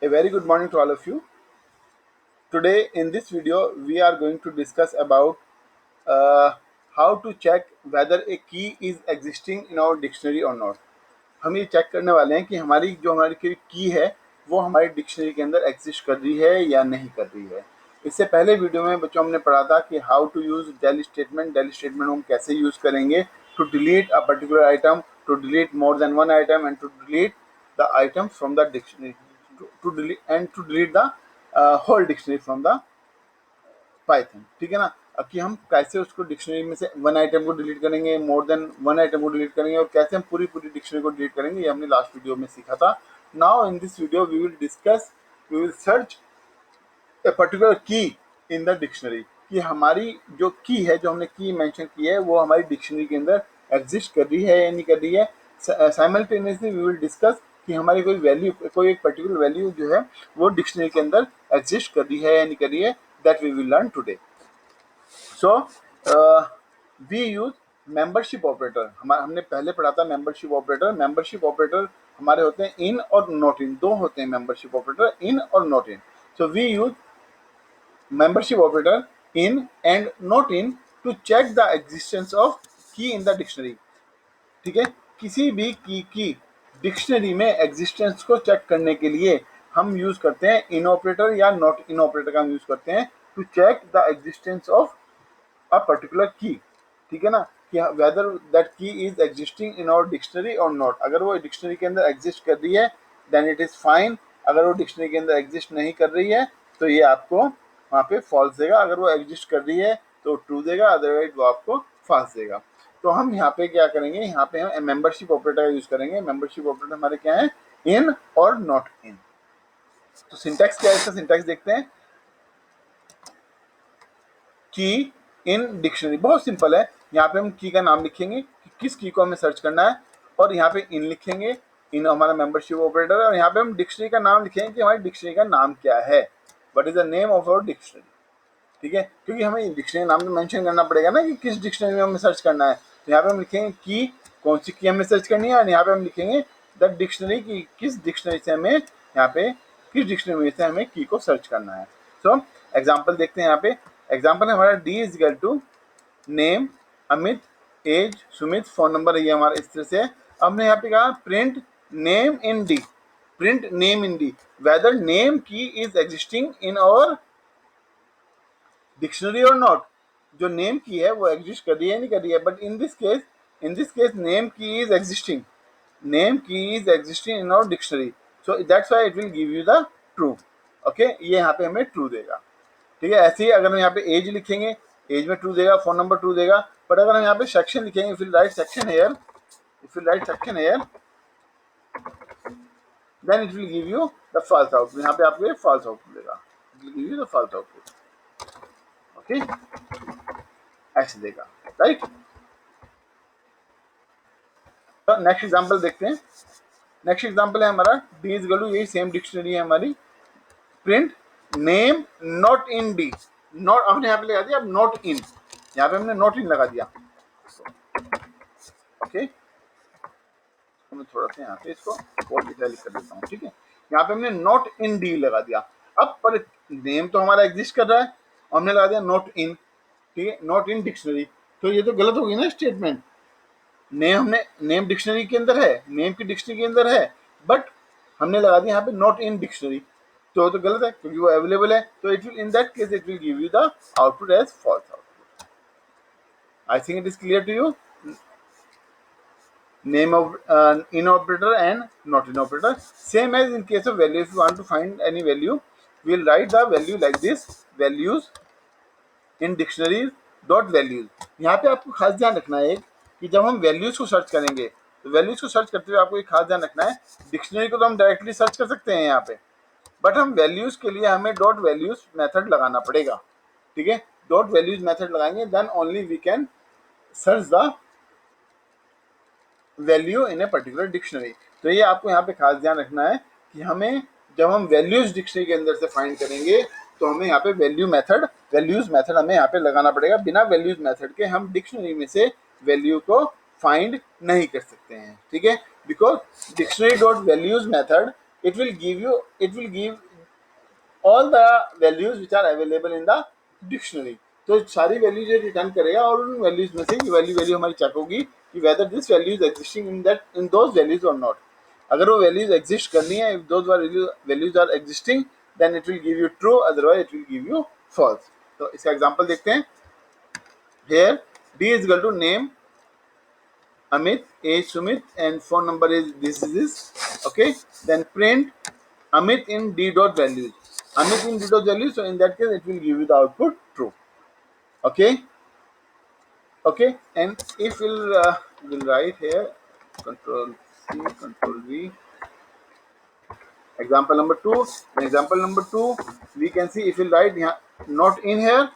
A very good morning to all of you. Today in this video we are going to discuss about uh, how to check whether a key is existing in our dictionary or not. हम ये check करने वाले हैं कि हमारी की है वो हमारी डिक्शनरी के अंदर एग्जिस्ट कर रही है या नहीं कर रही है। इससे पहले वीडियो में बच्चों हमने पढ़ा था कि how to use del statement हम कैसे यूज करेंगे to delete a particular item, to delete more than one item and to delete the item from the dictionary, to delete the whole dictionary from the Python. ठीक है ना। अब कि हम कैसे उसको डिक्शनरी में से वन आइटम को डिलीट करेंगे, मोर देन वन आइटम को डिलीट करेंगे और कैसे हम पूरी डिक्शनरी को डिलीट करेंगे, ये हमने लास्ट वीडियो में सीखा था। Now in this video we will search a particular key in the dictionary कि हमारी जो की है, जो हमने की मेंशन की है, वो हमारी डिक्शनरी के अंदर एग्जिस्ट कर रही है या नहीं कर रही है। साइमल्टेनियसली वी विल डिस्कस कि हमारी कोई एक पर्टिकुलर वैल्यू जो है वो डिक्शनरी के अंदर एग्जिस्ट कर रही है या नहीं कर रही है। That we will learn today. So we use membership operator. हमने पहले पढ़ा था मेंबरशिप ऑपरेटर। मेंबरशिप ऑपरेटर हमारे होते हैं इन और नॉट इन, दो होते हैं मेंबरशिप ऑपरेटर, इन और not in. So we use membership operator in and not in to check the existence of key in the dictionary। ठीक है। किसी भी की डिक्शनरी में एग्जिस्टेंस को चेक करने के लिए हम यूज करते हैं इन ऑपरेटर या नॉट इन ऑपरेटर का हम यूज करते हैं to check the existence of a particular key. ठीक है ना। कि whether that key is existing in our dictionary और नॉट। अगर वो डिक्शनरी के अंदर एग्जिस्ट कर रही है देन इट इज फाइन। अगर वो डिक्शनरी के अंदर एग्जिस्ट नहीं कर रही है तो ये आपको वहाँ पे फॉल्स देगा। अगर वो एग्जिस्ट कर रही है तो ट्रू देगा, अदरवाइज वो आपको फॉल्स देगा। तो हम यहाँ पे क्या करेंगे, यहाँ पे हम मेंबरशिप ऑपरेटर का यूज करेंगे। मेंबरशिप ऑपरेटर हमारे क्या है, इन और नॉट इन। तो सिंटैक्स क्या है, इसका सिंटैक्स देखते हैं। की इन डिक्शनरी बहुत सिंपल है। यहाँ पे हम की का नाम लिखेंगे कि किस की को हमें सर्च करना है, और यहाँ पे इन लिखेंगे, इन हमारा मेंबरशिप ऑपरेटर है। और यहाँ पे हम डिक्शनरी का नाम लिखेंगे कि हमारी डिक्शनरी का नाम क्या है, what is the name of our dictionary. ठीक है, क्योंकि हमें डिक्शनरी नाम तो मेंशन करना पड़ेगा ना कि किस डिक्शनरी में हमें सर्च करना है। तो यहाँ पे हम लिखेंगे की, कौन सी की हमें सर्च करनी है, और यहाँ पे हम लिखेंगे द डिक्शनरी की किस डिक्शनरी से हमें, यहाँ पे किस डिक्शनरी में से हमें की को सर्च करना है। सो एग्जाम्पल देखते हैं। यहाँ पे एग्जाम्पल है हमारा D is equal to name, Amit, age, Sumit, phone number, ये हमारा इस तरह से। अब हमने यहाँ पे कहा print name in D, print name in D, whether name key is existing in our dictionary और नॉट। जो नेम की है वो एग्जिस्ट कर रही है नहीं कर रही है, but in this case name key is existing, name key is existing in our dictionary. So that's why it will give you the true. Okay, ये यहाँ पे हमें ट्रू देगा। ठीक है। ऐसे ही अगर हम यहाँ पे एज लिखेंगे, एज में ट्रू देगा, फोन नंबर ट्रू देगा। बट अगर हम यहाँ पे सेक्शन लिखेंगे, if you write section here, then it will give you the false output. यहाँ पे आपको ये फॉल्स आउटपुट देगा, it will give you the false output. Okay, ऐसे देगा, राइट। तो नेक्स्ट एग्जांपल देखते हैं। नेक्स्ट एग्जांपल है हमारा डी इज इक्वल टू, यही सेम डिक्शनरी है हमारी, print name not in D. Not हमने यहाँ पे लगा दिया, अब नॉट इन, यहाँ पे हमने नॉट इन लगा दिया। ओके, मैं थोड़ा सा यहाँ पे इसको और इटैलिक कर देता हूँ। ठीक है, यहाँ पे हमने नॉट इन डी लगा दिया। अब पर नेम तो हमारा एग्जिस्ट कर रहा है, हमने लगा दिया नॉट इन। ठीक है, नॉट इन डिक्शनरी, तो ये तो गलत होगी ना स्टेटमेंट। नेम, हमने नेम डिक्शनरी के अंदर है, नेम की डिक्शनरी के अंदर है, बट हमने लगा दिया यहाँ पे नॉट इन डिक्शनरी, तो गलत है क्योंकि वो अवेलेबल है। तो it will, in that case it will give you the output as false output. I think it is clear to you. Name of in operator and not in operator, same as in case of value. If you want to find any value, we will write the value like this, values in dictionaries dot values। यहाँ पे आपको खास ध्यान रखना है कि जब हम वैल्यूज को सर्च करेंगे, तो वैल्यूज को सर्च करते हुए आपको एक खास ध्यान रखना है, डिक्शनरी को तो हम डायरेक्टली सर्च कर सकते हैं यहाँ पे, बट हम वैल्यूज के लिए हमें डॉट वैल्यूज मेथड लगाना पड़ेगा। ठीक है, डॉट वैल्यूज मेथड लगाएंगे, then only we can search the value in a particular dictionary. तो ये आपको यहाँ पे खास ध्यान रखना है कि हमें जब हम वैल्यूज डिक्शनरी के अंदर से फाइंड करेंगे तो हमें यहाँ पे वैल्यूज मेथड हमें यहाँ पे लगाना पड़ेगा। बिना वैल्यूज मेथड के हम डिक्शनरी में से वैल्यू को फाइंड नहीं कर सकते हैं। ठीक है, because dictionary dot values method it will give all the values which are available in the dictionary. तो सारी वैल्यूज ये रिटर्न करेगा और उन वैल्यूज में से वैल्यू हमारी चेक होगी कि whether this value is existing in those values और नॉट. अगर वो वैल्यूज एग्जिस्ट करनी है, if those values are existing, then it will give you true, otherwise it will give you false. तो इसका एग्जांपल देखते हैं. Here D is equal to name Amit, age Sumit, and phone number is this. Okay, then print Amit in D dot values. Amit in D dot values, so in that case it will give you the output true. Okay, okay, and if we'll write here Control C, Control V. Example number two. In example number two, we can see if we write not in here,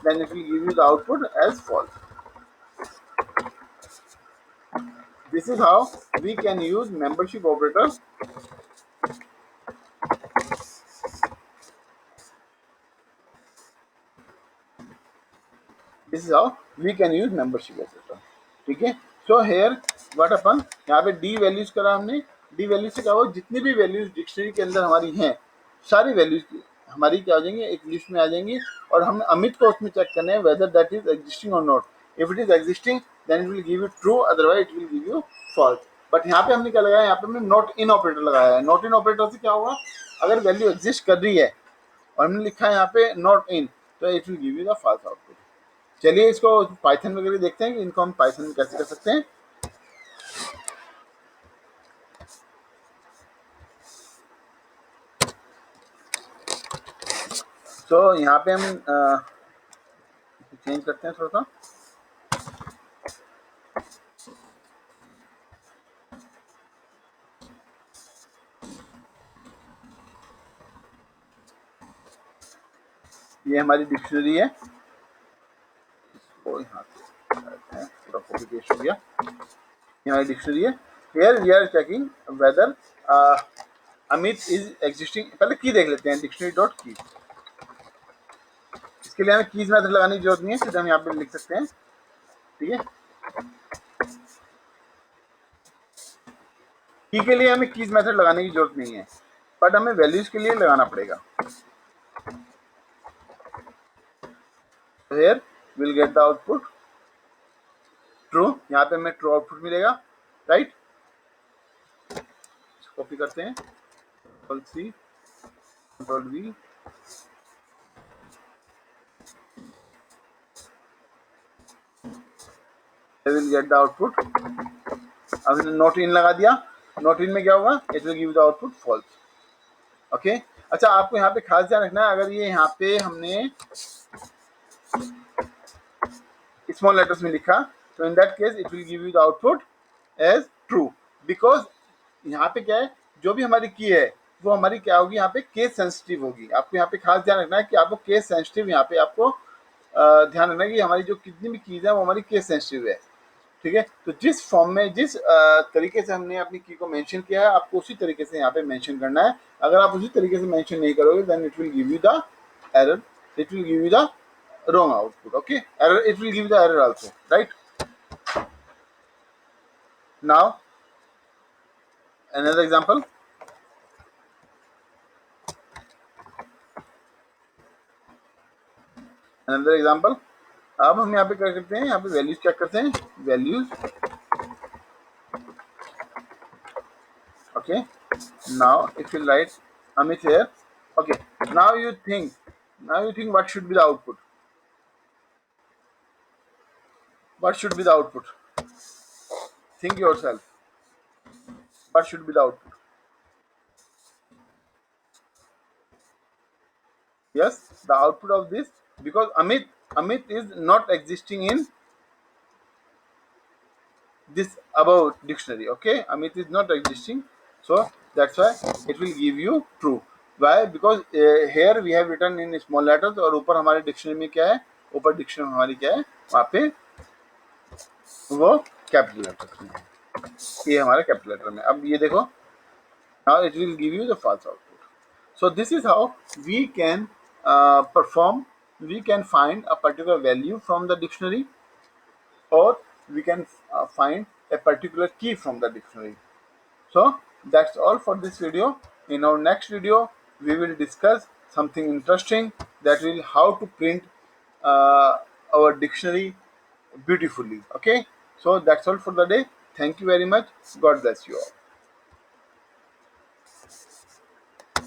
then it will give you the output as false. This is how we can use membership operator. This is how we can use membership operator. ठीक है. So here what अपन यहाँ पे D values करा हमने. D values से क्या हुआ, जितनी भी वैल्यूज डिक्शनरी के अंदर हमारी हैं, सारी वैल्यूज हमारी क्या हो जाएंगी, एक लिस्ट में आ जाएंगी. और हम अमित को उसमें चेक करना है वेदर दैट इज एग्जिस्टिंग और not. If it is existing then it will give you true, otherwise it will give you false. But यहाँ पे हमने क्या लगाया, यहाँ पे हमने नॉट इन ऑपरेटर लगाया है. नॉट इन ऑपरेटर से क्या होगा, अगर वैल्यू एग्जिस्ट कर रही है और हमने लिखा है यहाँ पे नॉट इन, तो it will give you the false output. चलिए इसको पाइथन वगैरह देखते हैं कि इनको हम पाइथन में कैसे कर सकते हैं. तो यहाँ पे हम चेंज करते हैं थोड़ा सा. ये हमारी डिक्शनरी है. इसको यहाँ से थोड़ा कॉपी पेस्ट हो गया. ये हमारी डिक्शनरी है. Here we are checking whether Amit is existing. पहले की देख लेते हैं, डिक्शनरी डॉट की. इसके लिए हमें कीज मेथड लगाने की जरूरत नहीं है, सीधे हम यहाँ पे लिख सकते हैं. ठीक है, की के लिए हमें कीज मेथड लगाने की जरूरत नहीं है, बट हमें वैल्यूज के लिए लगाना पड़ेगा. Here will get the output true. यहाँ पे हमें ट्रू आउटपुट मिलेगा. राइट, कॉपी करते हैं, control C, control V. Will get the output. अब नॉट इन लगा दिया. नॉट इन में क्या होगा, it will give the output false. Okay. अच्छा, आपको यहाँ पे खास ध्यान रखना है, अगर ये यहाँ पे हमने स्मॉल लेटर्स में लिखा, तो in that case it will give you the output as true. Because यहाँ पे क्या है, जो भी हमारी की है वो हमारी क्या होगी, यहाँ पे केस सेंसिटिव होगी. आपको यहाँ पे खास ध्यान रखना है कि आपको केस सेंसिटिव, यहाँ पे आपको ध्यान रखना है कि हमारी जो कितनी भी कीज है वो हमारी केस सेंसिटिव है. ठीक है, तो जिस फॉर्म में, जिस तरीके से हमने अपनी की को मेंशन किया है, आपको उसी तरीके से यहाँ पे मेंशन करना है. अगर आप उसी तरीके से मेंशन नहीं करोगे, then it will give you the error, it will give you the wrong output. Okay, error, it will give you the error also. Right, now another example. Another example. अब हम यहाँ पे क्या करते हैं, यहाँ पे वैल्यूज चेक करते हैं. Values. Okay, now if you write Amit here. Okay, now you think what should be the output. What should be the output? Think yourself. What should be the output? Yes, the output of this, because Amit is not existing in this above dictionary. Okay, Amit is not existing, so that's why it will give you true. Why? Because here we have written in small letters, और ऊपर हमारे dictionary में क्या है, ऊपर dictionary हमारी क्या है, वहाँ पे वो कैपिटल लेटर में है. ये हमारे कैपिटल लेटर में. अब ये देखो, now it will give you the false output. So this is how we can we can find a particular value from the dictionary, or we can find a particular key from the dictionary. So That's all for this video. In our next video, we will discuss something interesting, that will how to print uh, our dictionary beautifully. Okay, so that's all for the day. Thank you very much. God bless you all.